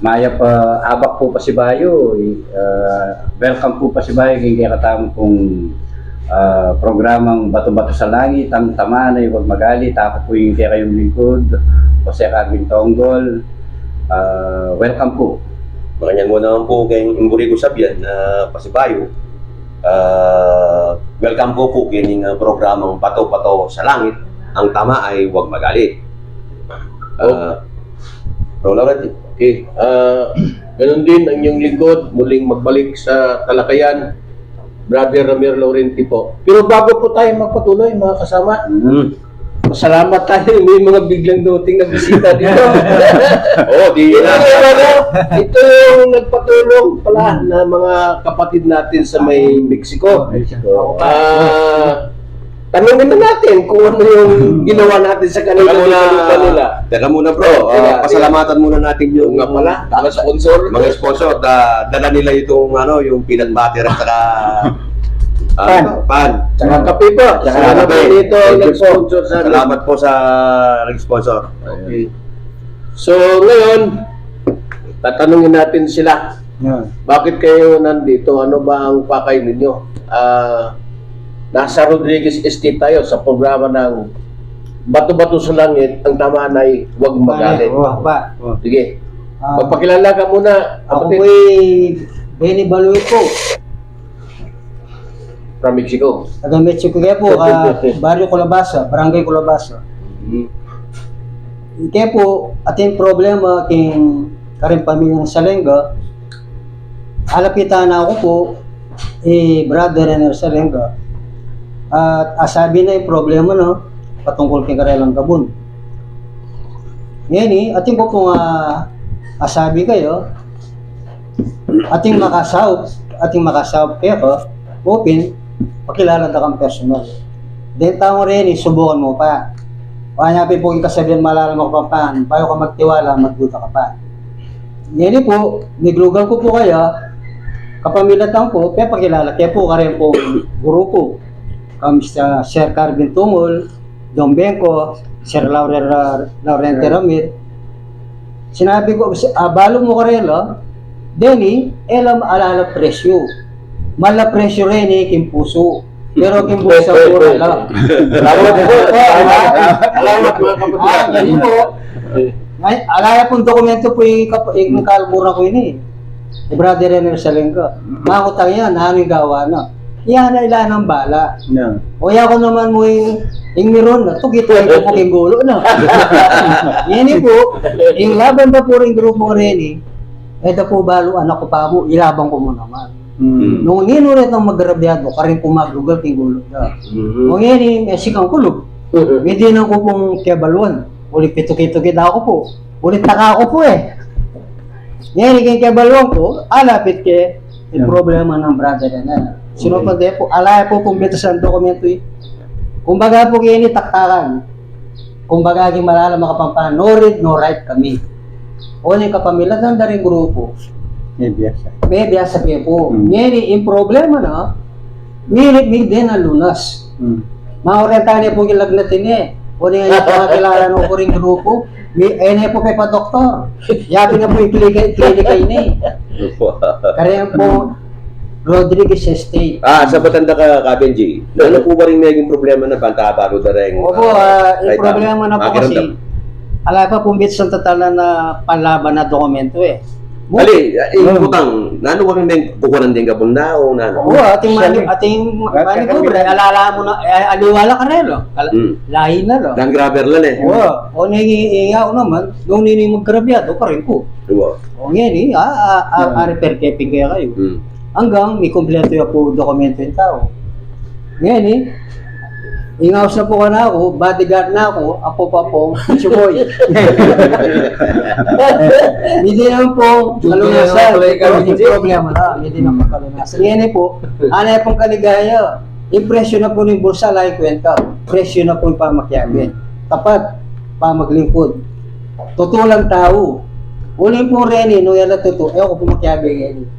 Maya pa, abak po pa si Bayo. Welcome po pa si Bayo kay katamo pong programang Bato-Bato sa Langit, ang tama na huwag magali. Ako po yung kaya kayong lingkod, Jose Carvin Tonggol. Welcome po. Makanyan mo naman po kay Imburigo Sabian na Pasibayo. Welcome po kining programang Bato-Bato sa Langit. Ang tama ay huwag magalit. Okay. Ganun din ang inyong lingkod, muling magbalik sa talakayan, Brother Ramir Laurenti po. Pero bago po tayo magpatuloy, mga kasama, salamat tayo. May mga biglang dumating na bisita dito. Ito yung nagpatulong pala na mga kapatid natin sa may Mexico. Tanungin na natin kung ano yung ginawa natin sa kanila. Teka muna bro, pasalamatan muna natin yung mga sponsor. Mga sponsor, dala nila itong yung peanut butter at saka pan. Tsaka kape po. Tsaka kape dito nag-sponsor sa atin. Salamat po sa nag-sponsor. Okay. So ngayon, tatanungin natin sila. Bakit kayo nandito? Ano ba ang pakay ninyo? Nasa Rodriguez Estate tayo sa programa ng Bato-Bato sa Langit. Ang tama ay huwag magalit. Sige. Magpakilala ka muna. Ako po'y Benny Baloy po. From Mexico. Taga Mexico kaya po, Barrio Colabasa, Barangay Colabasa. Kaya po, ating problema king karing pamilya ng Salenga, halapitan na ako po, brother Renner Salenga. At asabi na yung problema patungkol kay Karelang Gabon. Ngayon ating po pong asabi kayo, ating makasawp kayo, open, pakilala na kang personal. Then tao rin, subukan mo pa. Hanapin po yung kasabihan, malalam ako pa paan, bayo ka magtiwala, magduta ka pa. Ngayon po, niglugan ko po kaya, kapamilatan po, kaya pakilala, kaya po karin po grupo. Mr. Sir Carvin Tumol, Don Benko, Sir Laurenti Ramir. Sinabi ko, balo mo Karelo, Denny, elam alala presyo. Mala presyo rin kim puso. Pero kim puso po ala. Salamat mga kapatid. Po. Alaya pong dokumento po yung kalburan ko yun Brother Renner Salenga. Makutang yan, hanging gawa na. Yan na ilan ang bala. O ko naman mo yung miron na. Ito gito yung puking gulo na. Yan po. Yung laban pa po rin grupo rin ito po balo anak ko pa mo. Ilabang ko mo naman. Nung ulit ng magrabyado, karin po maglugal king gulo na. Nung yan sikang kulog. Hindi na ko pong kiabaluan. Ulit pito-kito-kito ako po. Ulit taka ako po Yan yung kiabaluan ko. Alapit ke yung problema ng brother na. Sino pa po, alaya po pong bito sa dokumento Kumbaga po kayo taktakan. Kumbaga yung malala makapampan, no read, no write kami. O yung kapamilya ng daring grupo. May biyasa po. Ngayon, yung problema may din ang lunas. Maorientan niya po yung lagnatin O yung pakakilala ng kuring grupo, ayun po kay pa-doktor. Yabi na po yung klinika ini. Kaya po, Rodriguez Estate. Sa Batanda ka, Benji. Ano po ba rin naging problema na pantabaro na rin? Opo, yung problema na po kasi, ala pa pong bits ang tatala na panlaban na dokumento Ali, utang, nano ko rin kukunan din ka po na o nano? Oo, ating mani po, alala mo na, aliwala ka rin, lahi na lo. Nang grabber lang Oo, o nangiiya ko naman, nung nini maggrabyado ka rin po. O ngayon repair caping kaya kayo. Hanggang may kompleto yung po dokumento yung tao. Ngayon ingaws na po ka na ako, bodyguard na ako pa po, chuboy. Hindi naman po kalunasan. Hindi problema na, hindi naman kalunasan. Ngayon po, anay pong kaligaya. Impresyon na po ng bursa, like kwenta. Presyo na po yung pamakyagin. Tapat, pamaglingkod. Totoo lang tao. Uling po rin no yan na totoo. Ewan ko po makyagin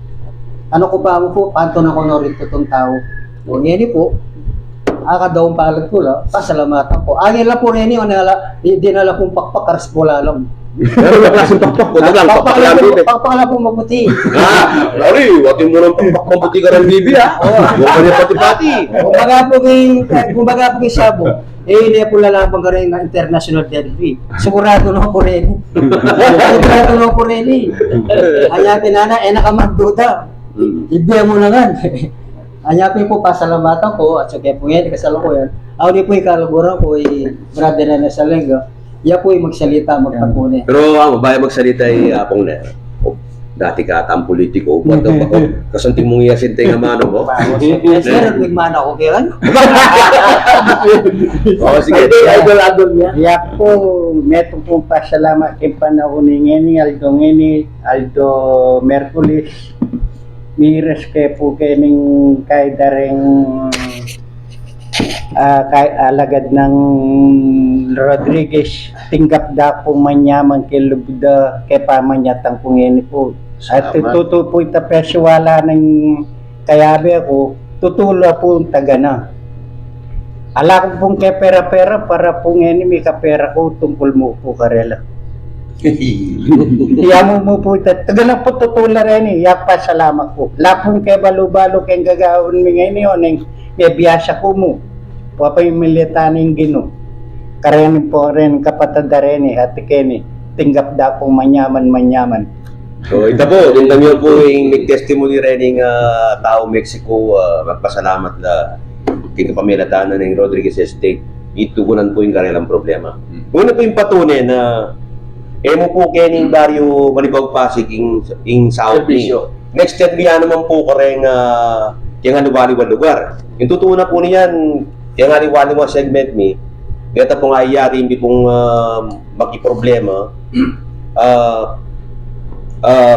Ano ko pa mo po, panto na ko na rin totoong tao. O ngayon po, akadaong palad ko pasalamatan po. Angin lang po rin dinala pong pakpak, karas po lalong. Meron na klaseng pakpak. Huwag lang, pakpak lang bibi. Pakpakala po mabuti. Larry, wati mo ng pakpak mabuti ka ng bibi, ha? Huwag ka niya pati-pati. Kumbaga po yung sabo, hindi po lalabang ka rin ng international derby. Sigurado na po rin. Sigurado na po rin. Anyapin na nakamagduda. Ibigay mo na nga. Anyapin po pasalamatan ko at saka po yan, kasalukuyan. Ako din po yung kalaburan ko, brother na sa lengga. Yan po yung magsalita, magpagmuni. Pero ang babae magsalita ay apong na. Dati ka atang politiko, ba't daw ako? Kasunting mong iyasin tayo nga mano mo. Sir, nagmana ko kaya ano? Oo, sige. Idol niya. Yak po, meto pong pasalamat kay panahon ni Aldo Merculis. Miras kay po kening kay dareng kay alagad ng Rodriguez. Tinggap da po manyaman kay Lubda kay pamanyatang po ngayon po. At tuto po ita perswala ng kayabe ako, tutula po ang taga na. Ala ko pong kay pera-pera para po ngayon may kapera ko tungkol mo po karela. Iyamo mo po ita. Taga na po tutula rin eh. Yak pa salamat po. Lapong kay balo-balo kay gagawin mi ngayon yun. May biyasa ko mo. Papa yung militaning gino. Karen po rin kapatid rin eh. At kini tinggap da po manyaman. So, ito po, yung kami po yung nag-testimony rin ng tao Mexico, magpasalamat na kay kapamilatanan ng Rodriguez Estate. Itugunan po yung kanilang problema. Una po yung patunay na mo po kening baryo Malibag Pasig in South ni. Next step niya naman po ko rin yung aliwaliwal lugar. Yung tutunan po niyan, yung aliwaliwal segment ni, kaya po nga iyari, hindi pong magkiproblema.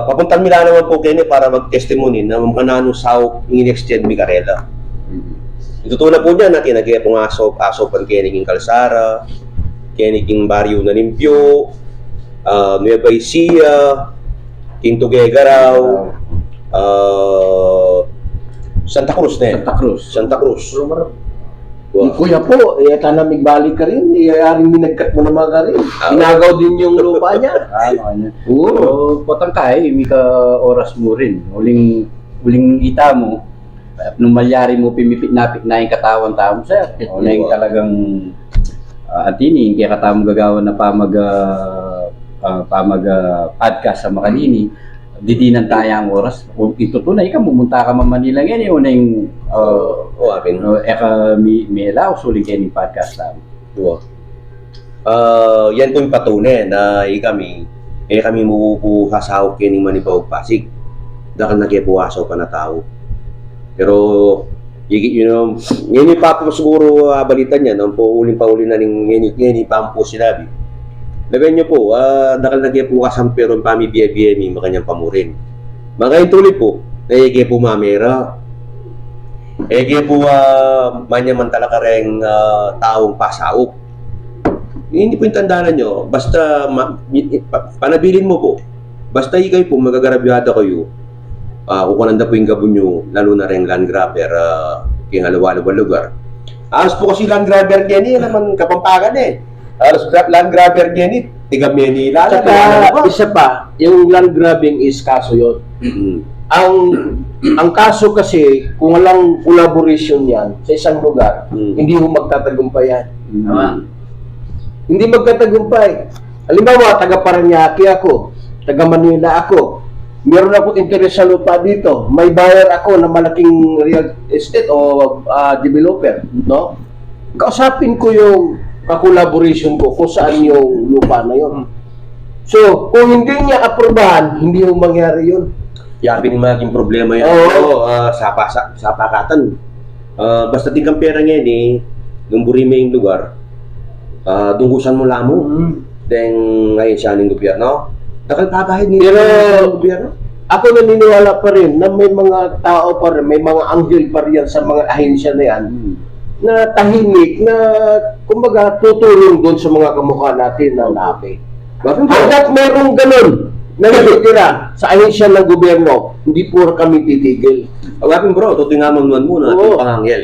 Papuntan nila naman po kayo para mag-testimony na manano sao in-extend mi karela. Itutunan po niya na kinagaya po nga asopan keniging Kalsara, keniging baryo na Limpyo, Nueva Ecija, Quinto Gegaraw, Santa Cruz na Santa Cruz. Wow. Kuya po, tanamig balik ka rin. Iaring minagkat mo naman ka rin. Inagaw din yung lupa niya. Oo. Patangkay, may ka oras mo rin. Uling ita mo, nung malyari mo, pimipit-napit na yung katawan tao, sir. O na yung talagang atini, kaya katawang gagawa na podcast sa Makanini. Didinan tayo ang oras. Kung itutunay ka, pumunta ka man Manila ngayon, yun na yung may allow, sulit kayo ng podcast namin. Yan po yung patunay na kami mupupasahok kayo ng Malibag Pasig. Dahil nagkipuwasaw pa na tao. Pero, yun yung papo siguro balitan niya, nang po uling-pauli na ng pampo sinabi. Lagan niyo po, dahil nagkipuwasan pero pami biya-biya mi makanyang pamurin. Mga tuloy po, nagigay po mamera. Ege po manyaman talaga rin taong pasaok. Hindi po yung tandaan nyo, basta panabilin mo po, basta ikay po magagarabyada kayo, kukunanda po yung gabon nyo, lalo na rin land grabber, kaya halawa-halawa lugar. Alas po kasi land grabber niya naman Kapampangan eh. Alas land grabber niya tigam niya ni Lala. Saka, isa pa, yung land grabbing is kaso yun. Ang kaso kasi, kung walang collaboration yan sa isang lugar, hindi mo magtatagumpay yan. Hindi magtatagumpay. Halimbawa, taga Paranaque ako, taga Manila ako, meron ako interes sa lupa dito, may buyer ako na malaking real estate o developer, no? Kausapin ko yung ka-collaboration ko kung saan yung lupa na yun. So, kung hindi niya aprobahan, hindi yung mangyari yun. Yapin yung maging problema yan. Sapakatan. Basta di kang pera ngayon nung burime yung lugar, dungkusan mo lamo. Then, ngayon siya ng gobyerno. Nakapagahid nila ng gobyerno. Ako naniniwala pa rin na may mga tao pa rin, may mga anghel pa rin sa mga ahensya na yan, na tahimik, na kumbaga tutulong doon sa mga kamukha natin na napi. Hanggat merong ganun na natitira sa ahensya ng gobyerno, hindi puro kami titigil. Agapin bro, tutoy nga man muna ating pangangyel.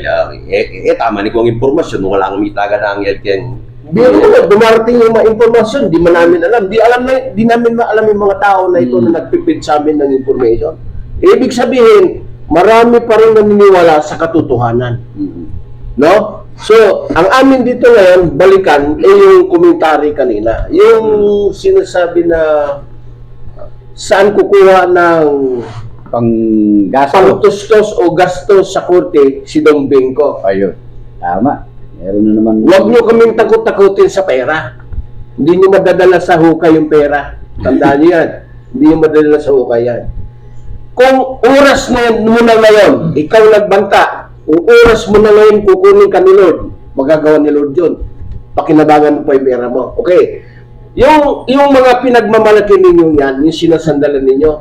Tama ni ko ang impormasyon, wala kang mitaga na angyel kaya Biro mo, dumarating yung mga impormasyon, di man namin alam. Di namin maalam yung mga tao na ito na nagpipid sa amin ng information. Ibig sabihin, marami pa rin naniniwala sa katotohanan. No? So, ang amin dito ngayon, balikan, yung komentary kanina. Yung sinasabi na saan kukuha ng Panggasto. pangtustos o gastos sa korte si Dong Bengco. Ayun. Tama. Meron na naman. Huwag nyo kaming takot-takutin sa pera. Hindi nyo madadala sa hukay yung pera. Tandaan nyo yan. Hindi nyo madadala sa hukay yan. Kung oras mo na ngayon, ikaw nagbanta, kung oras mo na ngayon kukunin ka ni Lord, magagawa ni Lord yun. Pakinabangan mo pa yung pera mo. Okay. Yung mga pinagmamalaki ninyo yan, yung sinasandalan ninyo,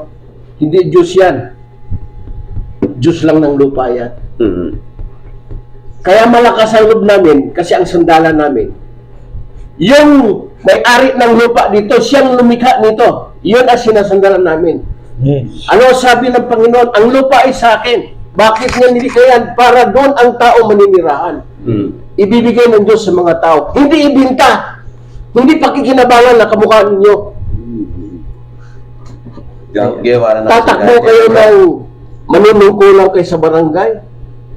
hindi Diyos yan. Diyos lang ng lupa yan. Kaya malakas ang loob namin kasi ang sandalan namin. Yung may-ari ng lupa dito, siyang lumikha nito. Yun ang sinasandalan namin. Yes. Ano sabi ng Panginoon? Ang lupa ay sa akin. Bakit niya nilikha yan? Para doon ang tao maninirahan. Ibibigay ng Diyos sa mga tao. Hindi ibinta. Hindi pakikinabangan na kamukha ninyo. Tatakbo kayo ng manunungkulang kayo sa barangay.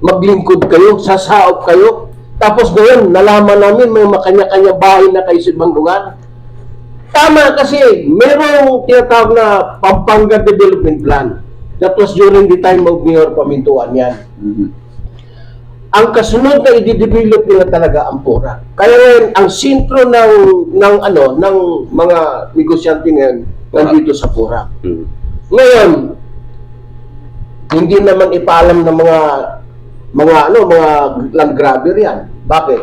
Maglingkod kayo, sasaop kayo. Tapos ngayon, nalaman namin may makanya-kanya bahay na kayo sa ibang lugar. Tama kasi, merong tinatawag na Pampanga Development Plan. That was during the time of Mayor Pamintuan yan. Ang kasunod na i-develop nila talaga ang Pura. Kaya ngayon, ang sentro ng mga negosyante ngayon, nandito sa Pura. Ngayon, hindi naman ipaalam ng mga land grabber yan. Bakit?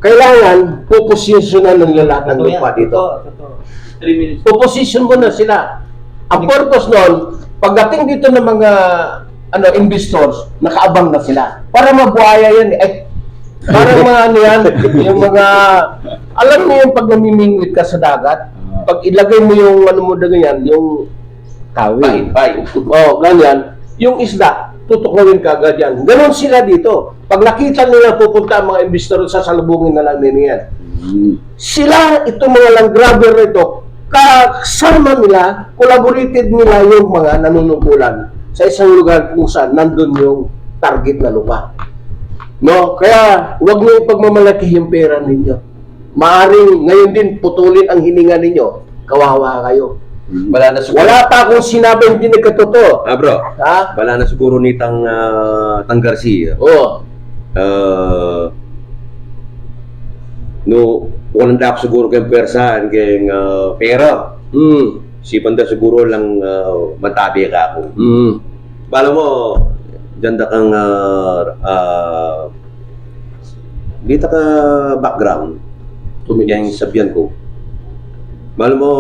Kailangan puposisyonan ng lahat ng lupa dito. 3 minutes. Puposisyon mo na sila. Ang purpose nun, pagdating dito ng mga investors, nakaabang na sila. Para mabuhaya yan. Parang mga yan, yung mga, alam mo yung pag namimingwit ka sa dagat, pag ilagay mo yung mo na ganyan, yung Kawin. ganyan, yung isda, tutuklawin ka agad yan. Ganon sila dito. Pag nakita nila pupunta ang mga investor, sasalubungin na lang nila yan. Sila, itong mga land grabber nito, kasama nila, collaborated nila yung mga nanunungkulan sa isang lugar kung saan nandun yung target na lupa. No? Kaya, huwag niyo ipagmamalaki yung pera ninyo. Maaring ngayon din putulin ang hininga ninyo, kawawa kayo. Wala na siguro. Wala pa akong sinabi hindi nagkatotoo. Bro, Ha? wala na siguro ni Tang Garcia. Oo. No, walang dapat siguro kayong persahan kayong pera. Si Panda siguro lang matabi ka ako. Bala mo, ganda kang dito ka background. Yung sabihan ko. Bala mo,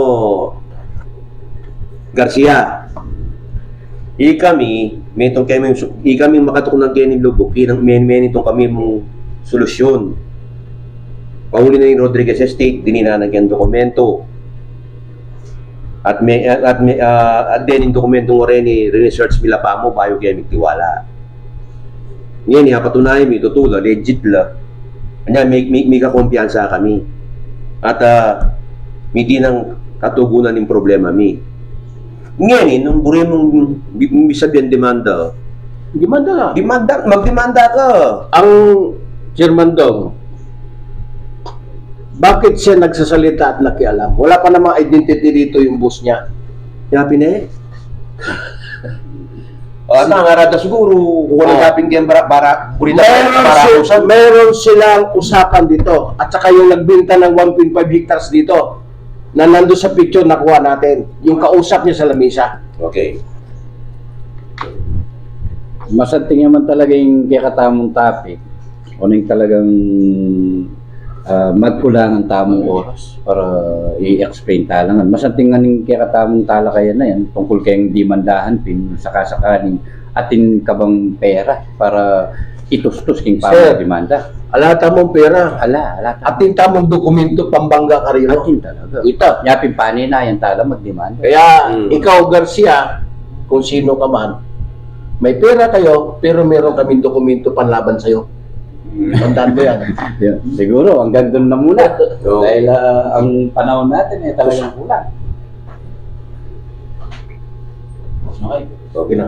Garcia, kami makatok ng Kenny Lubok, itong kami mong solusyon. Pahuli na yung Rodriguez Estate, dininanagyan dokumento. At then yung dokumento mo rin, research nila pa mo, biochemic tiwala. Ngayon, patunayan mo, tutula, legit la. Kanya, may kakumpiyansa kami. At may di nang katugunan yung problema mi. Ngayon, nung buri mong sabihin demanda, magdemanda ka. Ang Chairman Dong, bakit siya nagsasalita at nakialam? Wala pa namang identity dito yung boss niya. Yapi na eh. Nangarada siguro, kung walang yapin kayang Meron silang usapan dito. At saka yung nagbinta ng 1.5 hectares dito, na nando sa picture nakuha natin. Yung kausap niya sa lamisa. Okay. Masanting naman talaga yung kakatamong topic. O na yung talagang magkulang ang tamang oras para i-explain talangan. Masanting nga yung kakatamong talakayan na yan tungkol kayong dimandahan pin sakasakaling atin kabang pera para itustos king para demanda. Alata mong pera. Ala. Atin tamong dokumento pambangga karino. Atin talaga. Ito. Yapin pani na yan tala magdemanda. Kaya ikaw Garcia, kung sino ka man, may pera kayo, pero meron kaming dokumento panlaban sa'yo. Tandaan mo yan. Yun. Siguro, hanggang doon na muna. Oo. Dahil ang panahon natin talagang kulang. Okay. Okay na.